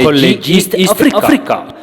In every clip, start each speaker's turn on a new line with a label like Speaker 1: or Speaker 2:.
Speaker 1: College East Africa.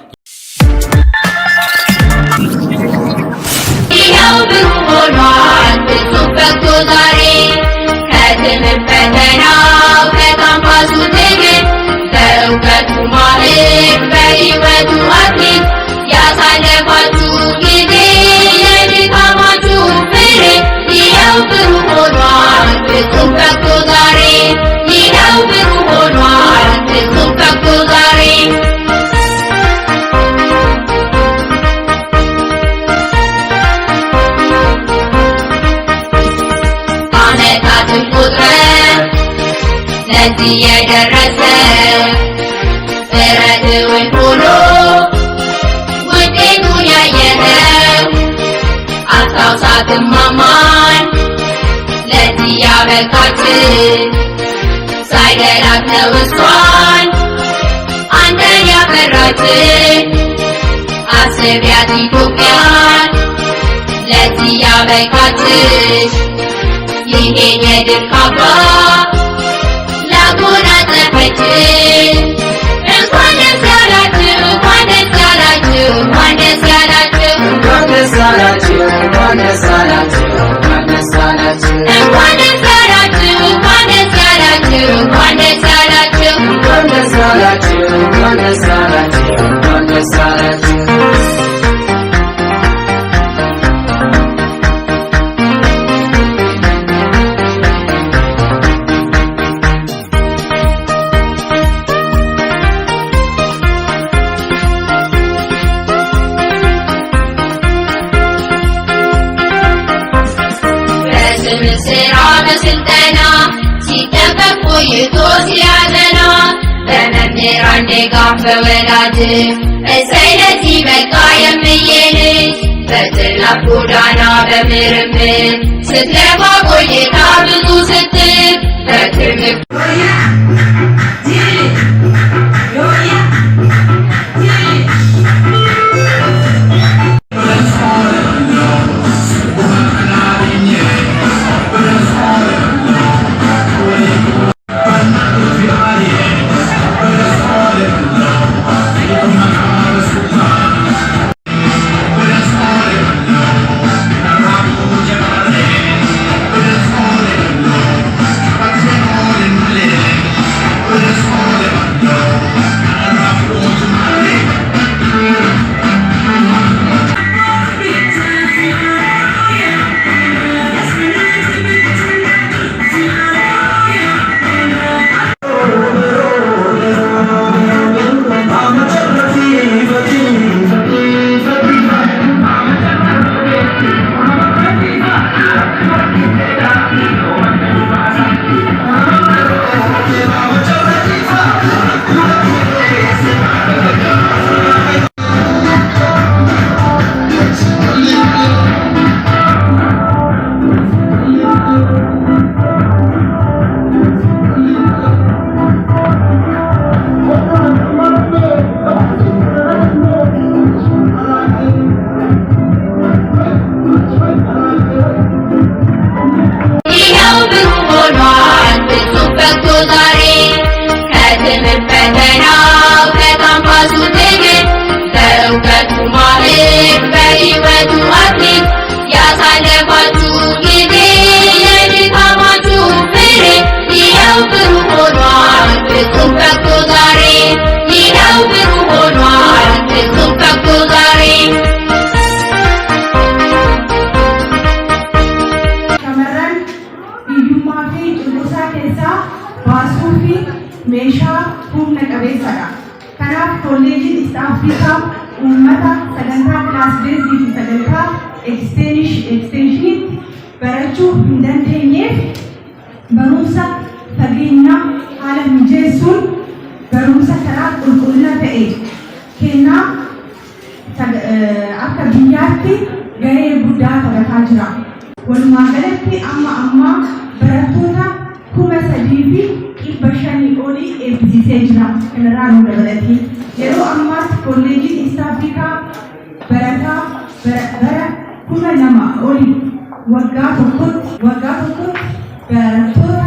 Speaker 2: Barattoota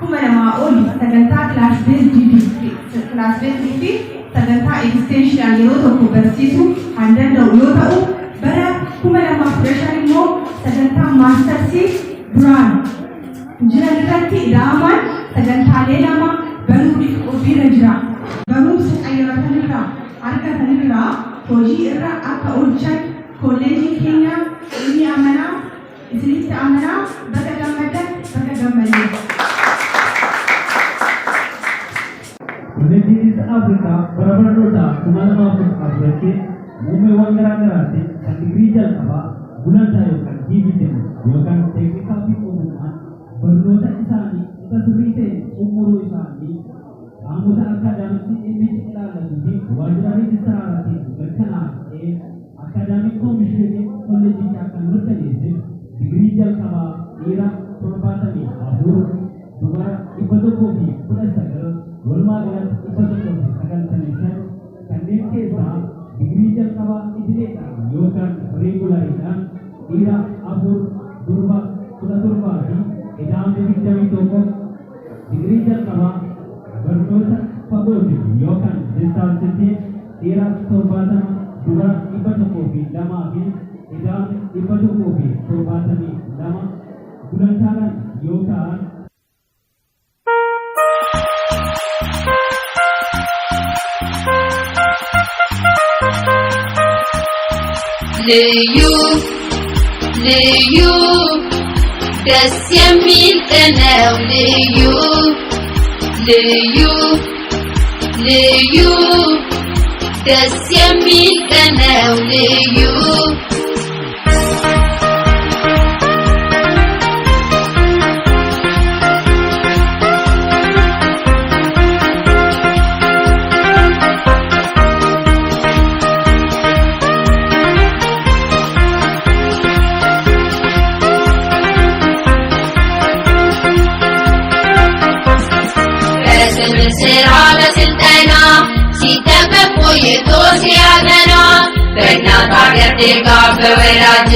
Speaker 2: 2000 olii sagantaa class based degree sagantaa extension yeroo tokko barsiisuu kan danda'u yoo ta'u bara 2015 immoo sagantaa maastersii duraan jiran irratti ida'aman sagantaalee lama baruuf qophiirra jira. Barumsa qayyaratanirraa argatanirraa hojii irra akka oolchan kolleejii keenya inni amanaa isinitti amanaa bakka gammadan bakka gammadee.
Speaker 3: Kolleejjii East Afrikaa bara barnootaa 2014 muumeewwan garaa garaatti kan digirii jalqabaa gulantaa yookaan DVT yookaan teeknikaa fi ogummaa barnoota isaanii isa sirrii ta'e xumuruu isaanii qaamota akaadaamiksii dhimmi ilaallatu fi waajjiraalee ministeeraatiin mirkanaa'ee akaadaamik koomishinii kolleejjichaa kan mirkaneesse digirii jalqabaa dhiira 74 dubara 119 walumaa galatti 195 kanneen keessaa digirii jalqabaa idileedhaan yookaan reegulaariidhaan dhiira 4 durba 17 fi edaamni 21 digirii jalqabaa barnoota fagootti yookaan distaansitti dhiira 70 dura 102 fi edaamni 172 gulantaadhaan yoo ta'an
Speaker 4: ልዩ ደስ የሚል ነው ልዩ ደስ የሚል ነው ልዩ ስራ በስልጠና ሲጠበቅ ቆይቶ ሲያገና በእናት ሀገር ድጋፍ በወላጅ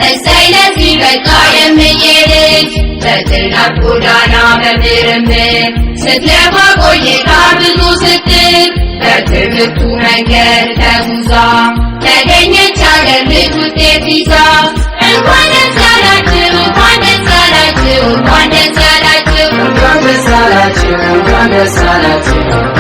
Speaker 4: እሰይ ለዚህ በቃ የምዬ ልጅ በጥናት ጎዳና በምርምር ስትለፋ ቆይታ ብዙ ስትል በትምህርቱ መንገድ ተጉዛ ተገኘች ሀገር ልጅ ውጤት ይዛ እንኳን ደስ አላችሁ እንኳን ደስ አላችሁ እንኳን ደስ አላችሁ እንኳን ደስ አላችሁ እንኳን ደስ አላችሁ